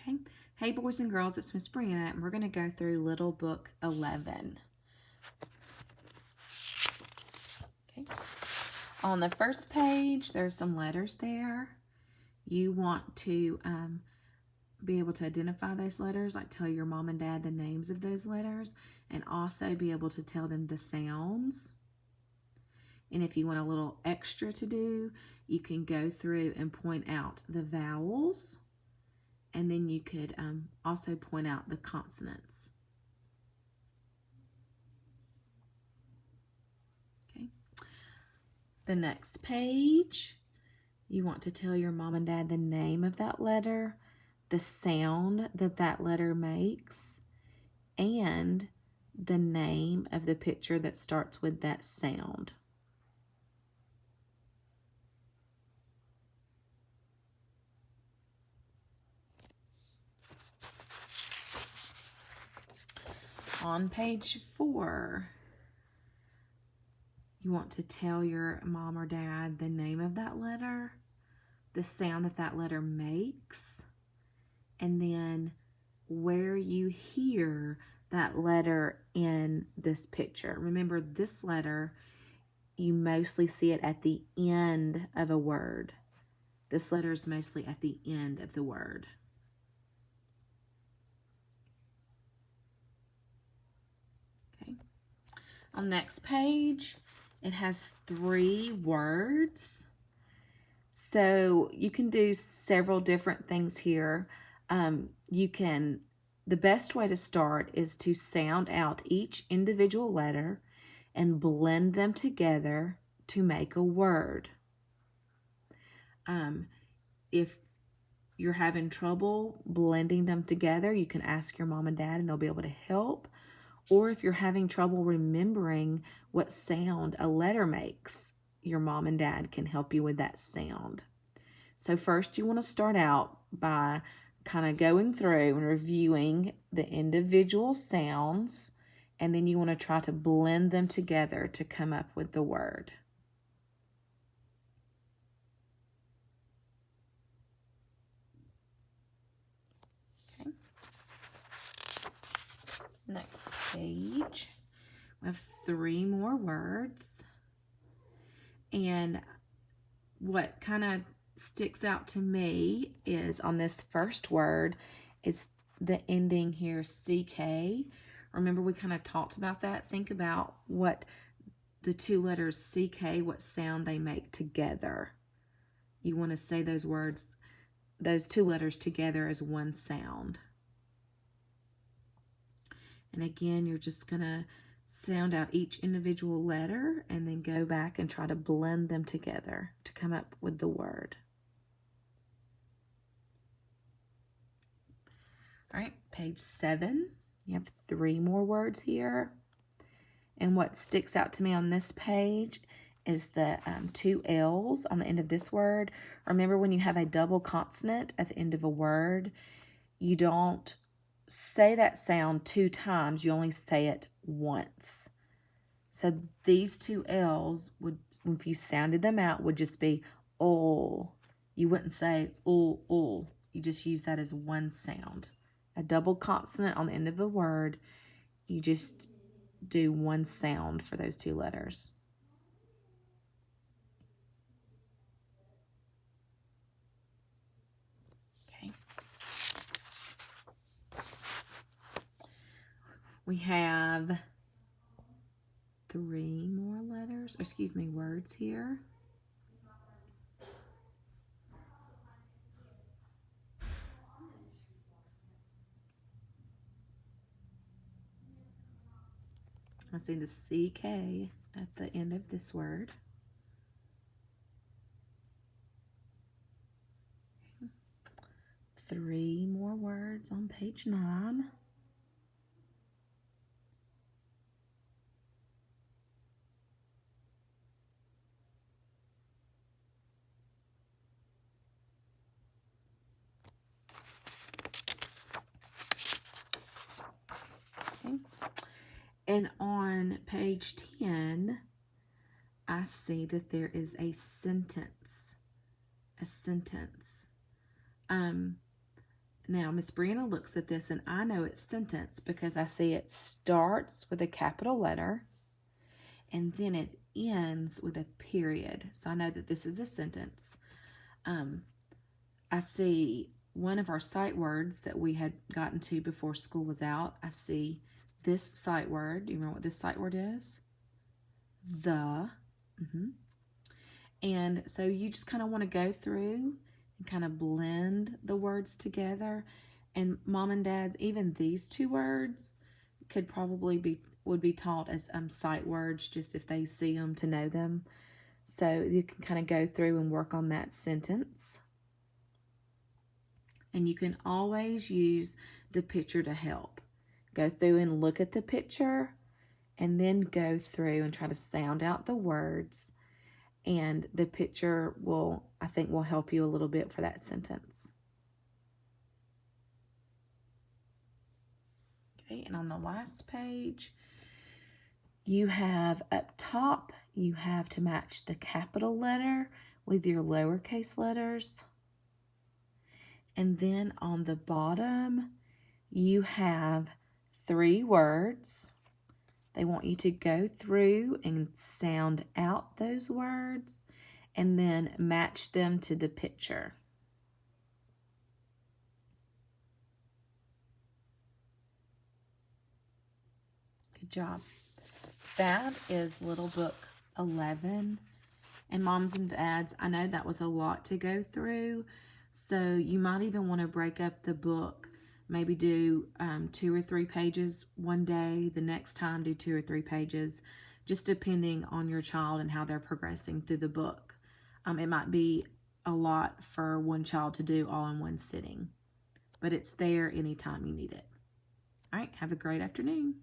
Okay. Hey, boys and girls, it's Miss Brianna, and we're going to go through Little Book 11. Okay. On the first page, there's some letters there. You want to be able to identify those letters, like tell your mom and dad the names of those letters, and also be able to tell them the sounds. And if you want a little extra to do, you can go through and point out the vowels. And then you could also point out the consonants. Okay. The next page, you want to tell your mom and dad the name of that letter, the sound that that letter makes, and the name of the picture that starts with that sound. On page 4, you want to tell your mom or dad the name of that letter, the sound that that letter makes, and then where you hear that letter in this picture. Remember, this letter, you mostly see it at the end of a word. This letter is mostly at the end of the word. Okay. On the next page, it has 3 words. So you can do several different things here. The best way to start is to sound out each individual letter and blend them together to make a word. If you're having trouble blending them together, you can ask your mom and dad and they'll be able to help. Or if you're having trouble remembering what sound a letter makes, your mom and dad can help you with that sound. So first you want to start out by kind of going through and reviewing the individual sounds, and then you want to try to blend them together to come up with the word. Okay. Next page, we have 3 more words. And what kind of sticks out to me is on this first word, it's the ending here, CK. Remember, we kind of talked about that. Think about what the 2 letters CK, what sound they make together. You want to say those words, those 2 letters together as one sound. And again, you're just going to sound out each individual letter and then go back and try to blend them together to come up with the word. All right, page 7. You have 3 more words here. And what sticks out to me on this page is the 2 L's on the end of this word. Remember, when you have a double consonant at the end of a word, you don't say that sound 2 times. You only say it once. So these 2 L's would, if you sounded them out, would just be ul. You wouldn't say ul. You just use that as one sound. A double consonant on the end of the word, you just do one sound for those 2 letters. Okay. We have 3 more words here. I see the CK at the end of this word. 3 more words on page 9. Okay. And on page 10, I see that there is a sentence. A sentence. Now, Miss Brianna looks at this and I know it's sentence because I see it starts with a capital letter and then it ends with a period. So I know that this is a sentence. I see one of our sight words that we had gotten to before school was out. I see this sight word. Do you remember what this sight word is? The. And so you just kind of want to go through and kind of blend the words together. And mom and dad, even these two words could probably would be taught as sight words, just if they see them to know them. So you can kind of go through and work on that sentence. And you can always use the picture to help. Go through and look at the picture and then go through and try to sound out the words. And the picture will, I think, will help you a little bit for that sentence. Okay, and on the last page, you have up top, you have to match the capital letter with your lowercase letters. And then on the bottom, you have 3 words. They want you to go through and sound out those words and then match them to the picture. Good job. That is Little Book 11. And moms and dads, I know that was a lot to go through. So you might even want to break up the book. Maybe do 2 or 3 pages one day. The next time do 2 or 3 pages, just depending on your child and how they're progressing through the book. It might be a lot for one child to do all in one sitting, but it's there anytime you need it. All right, have a great afternoon.